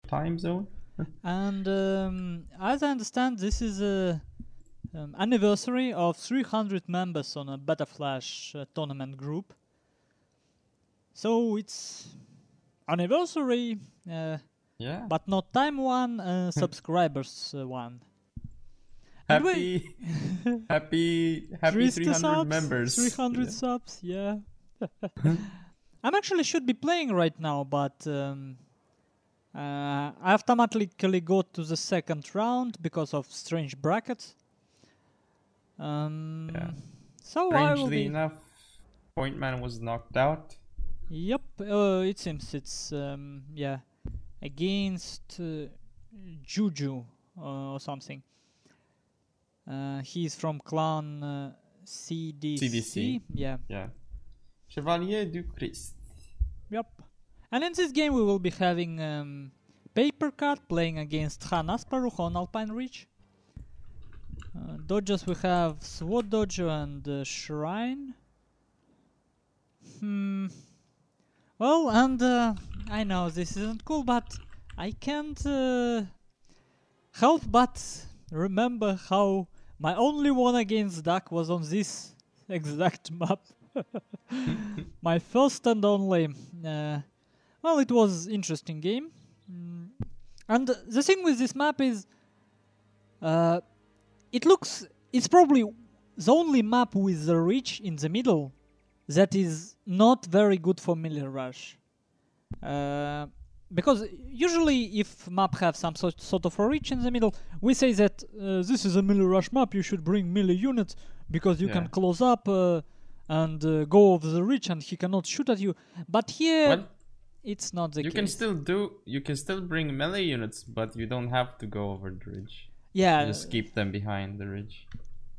time zone. And as I understand, this is a anniversary of 300 members on a Beta Flash tournament group. So it's anniversary, Yeah. but not time one, subscribers one. Happy 300 subs, members. 300 subs, yeah. I'm actually should be playing right now, but I automatically go to the second round because of strange brackets. Yeah. So I will Strangely be... enough, Pointman was knocked out. Yep, it seems it's, yeah, against Juju or something. He's from clan CDC. Yeah. Chevalier du Christ. Yep. And in this game we will be having Papercut playing against Han Asparukh on Alpine Ridge. Dodgers we have Sword Dojo and Shrine. Well, and I know this isn't cool, but I can't help but remember how my only one against Duck was on this exact map. My first and only. Well, it was interesting game. And the thing with this map is it's probably the only map with the ridge in the middle that is not very good for melee rush. Because usually if map have some sort of a ridge in the middle, we say that this is a melee rush map, you should bring melee units because you can close up and go over the ridge and he cannot shoot at you. But here it's not the case. You can still bring melee units, but you don't have to go over the ridge. Yeah. You just keep them behind the ridge.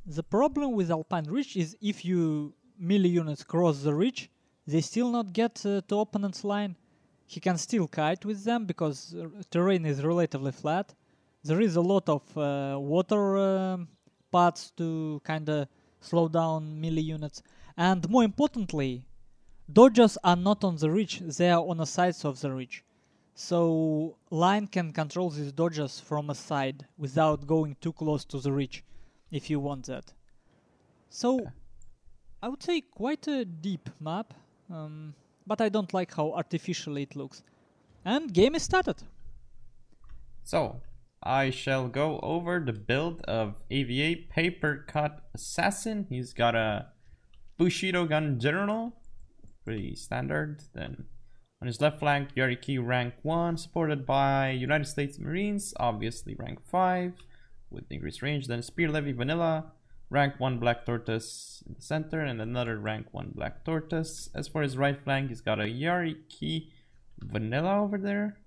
The problem with Alpine Ridge is if you melee units cross the ridge, they still not get to opponent's line. He can still kite with them because terrain is relatively flat. There is a lot of water paths to kinda slow down melee units. And more importantly, dodgers are not on the ridge, they are on the sides of the ridge. So line can control these dodgers from a side without going too close to the ridge, if you want that. So I would say quite a deep map, but I don't like how artificially it looks. And game is started. So I shall go over the build of AVA PapercutAsassin. He's got a Bushido gun general, pretty standard. Then on his left flank, Yariki rank 1, supported by United States Marines, obviously rank 5 with increased range. Then Spear Levy vanilla, rank 1 Black Tortoise in the center, and another rank 1 Black Tortoise. As for his right flank, he's got a Yariki vanilla over there,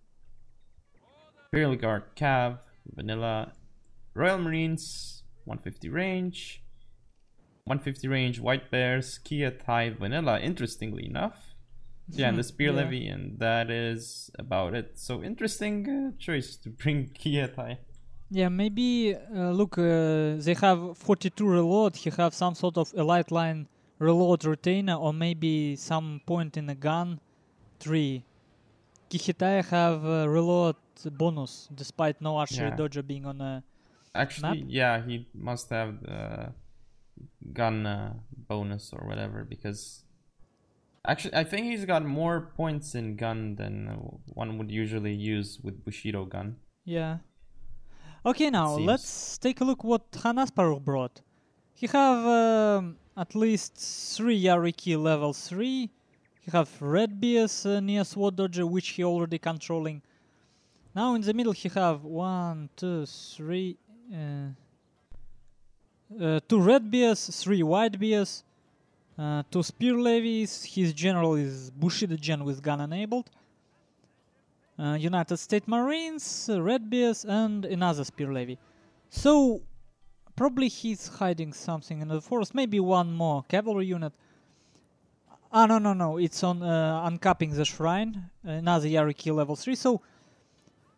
Imperial Guard Cav vanilla, Royal Marines 150 range, 150 range White Bears Kia Thai vanilla, interestingly enough. Yeah, and the Spear Levy, and that is about it. So interesting choice to bring Kia Thai. Yeah, maybe look, they have 42 reload. He have some sort of elite line reload retainer, or maybe some point in a gun tree. Kihitai have reload bonus despite no archery dodger being on a actually map. Yeah, he must have the gun bonus or whatever, because actually I think he's got more points in gun than one would usually use with Bushido gun. Yeah. Okay, now let's take a look what Han Asparukh brought. He have at least 3 Yariki level 3. He have Red Beers near Sword Dodger, which he already controlling. Now in the middle he have 1, 2, 3... 2 Red Beers, 3 White Beers, 2 Spear Levies. His general is Bushido Gen with gun enabled. United States Marines, Red Bears, and another Spear Levy. So probably he's hiding something in the forest. Maybe one more cavalry unit. No. It's on uncapping the shrine. Another Yariki level 3. So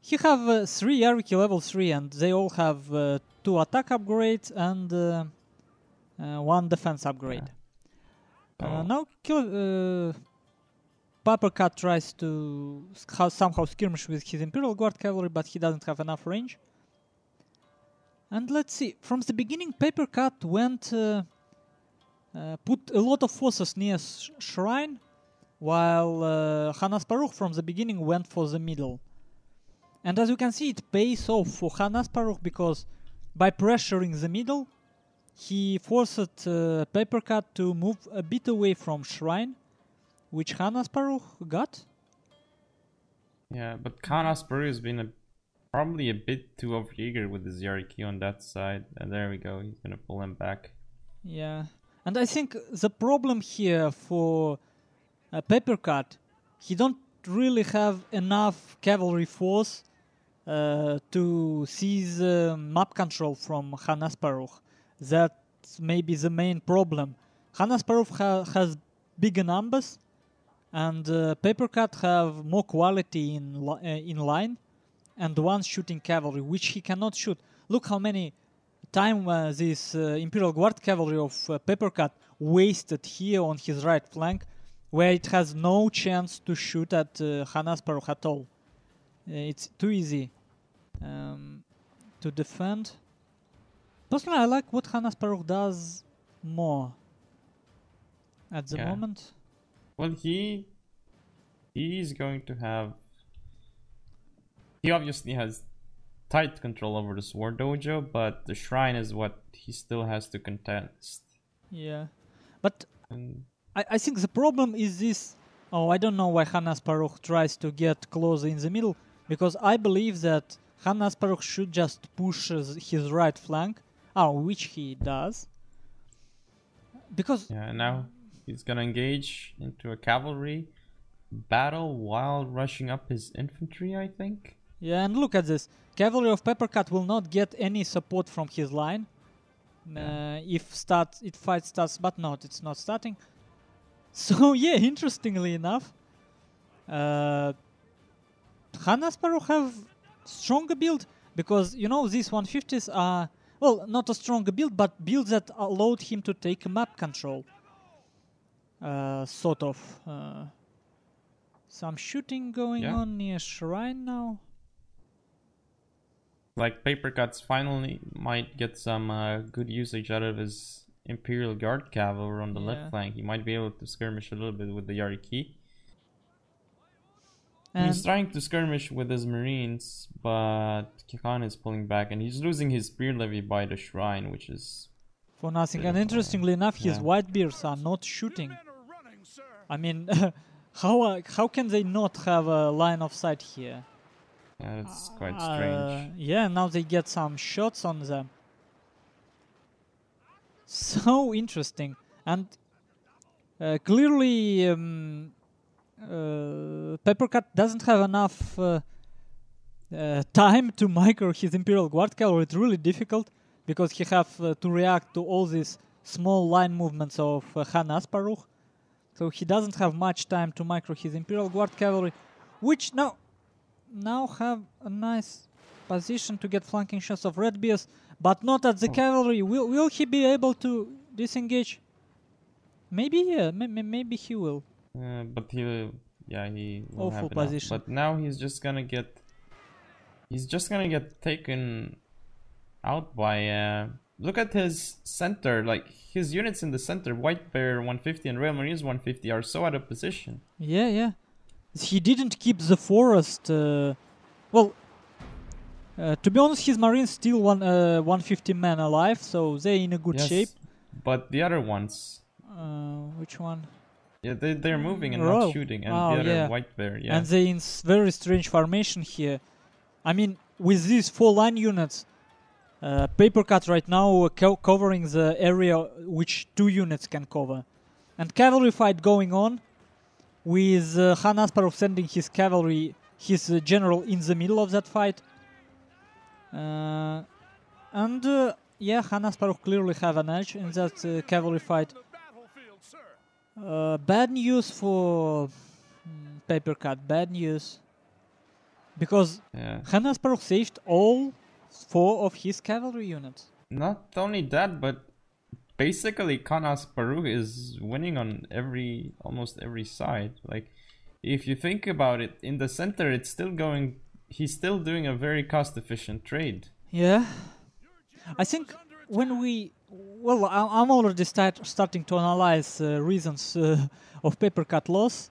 he have 3 Yariki level 3, and they all have 2 attack upgrades and 1 defense upgrade. Now Papercut tries to somehow skirmish with his Imperial Guard cavalry, but he doesn't have enough range. And let's see, from the beginning Papercut went put a lot of forces near Shrine, while Han Asparukh from the beginning went for the middle. And as you can see, it pays off for Han Asparukh, because by pressuring the middle, he forced Papercut to move a bit away from Shrine, which Han Asparukh got. Yeah, but Khan Asparukh has been probably a bit too overeager with his Zaript on that side. And there we go, he's gonna pull him back. Yeah, and I think the problem here for Papercut, he don't really have enough cavalry force to seize map control from Han Asparukh. That's maybe the main problem. Han Asparukh has bigger numbers, and Papercut have more quality in line, and one shooting cavalry, which he cannot shoot. Look how many time this Imperial Guard cavalry of Papercut wasted here on his right flank, where it has no chance to shoot at Han Asparukh at all. It's too easy to defend. Personally, I like what Han Asparukh does more at the moment. Well, he's going to have... He obviously has tight control over the Sword Dojo, but the Shrine is what he still has to contest. Yeah, but I think the problem is this. Oh, I don't know why Han Asparukh tries to get closer in the middle, because I believe that Han Asparukh should just push his right flank, which he does. Because now he's gonna engage into a cavalry battle while rushing up his infantry, I think. Yeah, and look at this. Cavalry of Papercut will not get any support from his line. If fight starts, but no, it's not starting. So yeah, interestingly enough, Han Asparukh have stronger build, because you know these 150s are, well, not a stronger build, but builds that allowed him to take map control. Sort of. Some shooting going on near Shrine now. Like Papercut's finally might get some good usage out of his Imperial Guard cavalry on the left flank. He might be able to skirmish a little bit with the Yariki. He's trying to skirmish with his Marines, but Khan is pulling back, and he's losing his spear levy by the Shrine, which is for nothing. And interestingly enough, his Whitebeards are not shooting. I mean, how can they not have a line of sight here? Yeah, that's quite strange. Yeah, now they get some shots on them. So interesting. And clearly Papercut doesn't have enough time to micro his Imperial Guard cavalry. It's really difficult, because he have to react to all these small line movements of Han Asparukh. So he doesn't have much time to micro his Imperial Guard cavalry, which now have a nice position to get flanking shots of Redbeards, but not at the cavalry. Will he be able to disengage? Maybe, yeah. Maybe he will. But he will awful have position. Enough. But now he's just gonna get taken out by. Look at his center. Like his units in the center, White Bear 150 and Royal Marines 150 are so out of position. Yeah. He didn't keep the forest. To be honest, his Marines still 150 men alive, so they're in a good shape. But the other ones. Which one? Yeah, they're moving and not shooting, and the other White Bear. Yeah. And they're in very strange formation here. I mean, with these 4 line units, Papercut right now covering the area which 2 units can cover, and cavalry fight going on, with Han Asparukh sending his cavalry, his general in the middle of that fight. Han Asparukh clearly have an edge in that cavalry fight. Bad news for Papercut, bad news. Because Han Asparukh saved all 4 of his cavalry units. Not only that, but basically Khan Asparukh is winning on almost every side. Like if you think about it, in the center, it's still going. He's still doing a very cost-efficient trade. Yeah. I think when we... Well, I'm already starting to analyze reasons of Papercut loss,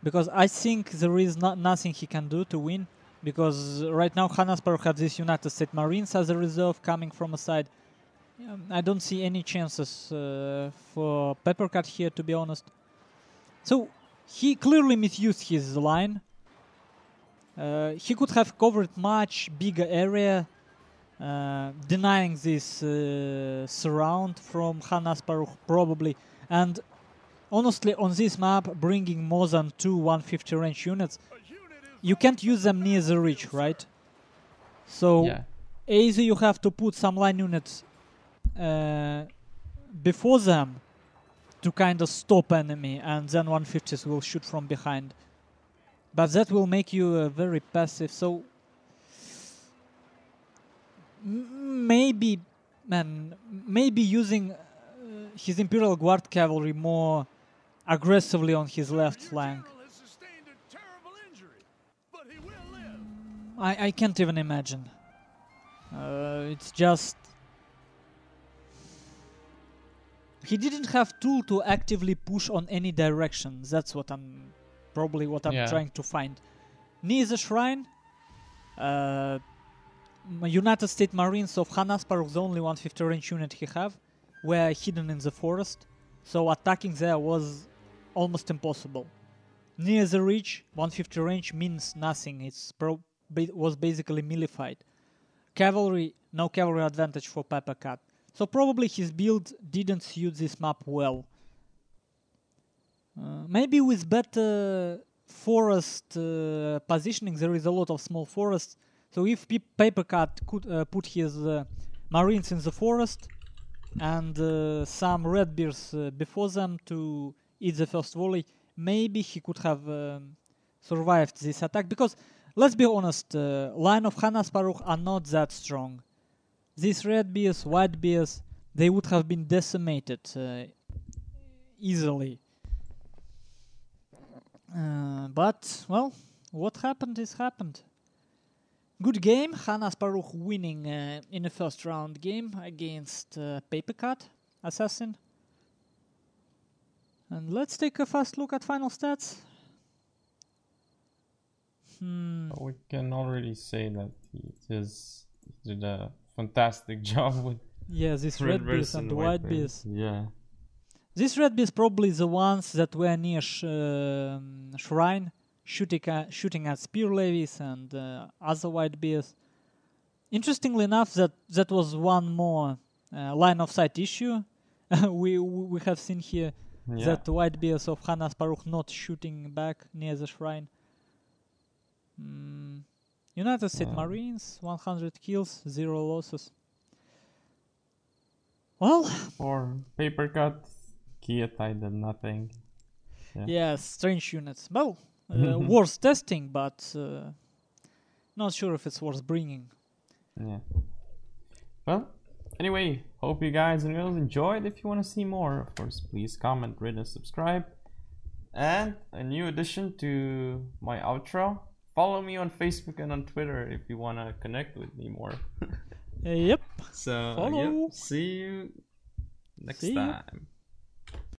because I think there is nothing he can do to win, because right now Asparukh has this United States Marines as a reserve coming from a side. I don't see any chances for Papercut here, to be honest. So he clearly misused his line. He could have covered much bigger area, denying this surround from Asparukh probably, and honestly on this map bringing more than 2 150 range units, you can't use them near the reach, right? So Yeah. either you have to put some line units before them to kind of stop enemy, and then 150s will shoot from behind. But that will make you very passive, so maybe using his Imperial Guard cavalry more aggressively on his left flank. I can't even imagine. It's just... He didn't have tool to actively push on any direction. That's what I'm trying to find. Near the shrine, United States Marines of Asparukh, the only 150 range unit he have, were hidden in the forest, so attacking there was almost impossible. Near the reach, 150 range means nothing. Was basically melee fight. Cavalry, no cavalry advantage for Papercut. So probably his build didn't suit this map well. Maybe with better forest positioning, there is a lot of small forests. So if Papercut could put his Marines in the forest and some Redbeards before them to eat the first volley, maybe he could have survived this attack. Because let's be honest, line of Asparukh are not that strong. These Redbeards, Whitebeards, they would have been decimated easily. But, well, what happened is happened. Good game, Asparukh winning in the first round game against PapercutAsassin. And let's take a fast look at final stats. We can already say that he did a fantastic job with this Redbeards and Whitebeards. Yeah. These Redbeards probably the ones that were near Shrine, shooting at spear levies and other Whitebeards. Interestingly enough, that was one more line of sight issue we have seen here. Yeah. That Whitebeards of Asparukh not shooting back near the Shrine. United States Marines, 100 kills, 0 losses. Well, for Papercut, Kietai did nothing. Yeah, strange units. Well, worth testing, but not sure if it's worth bringing. Yeah. Well, anyway, hope you guys and girls enjoyed. If you want to see more, of course, please comment, rate, and subscribe. And a new addition to my outro. Follow me on Facebook and on Twitter if you want to connect with me more. Yep. So, follow. Yep, see you next time.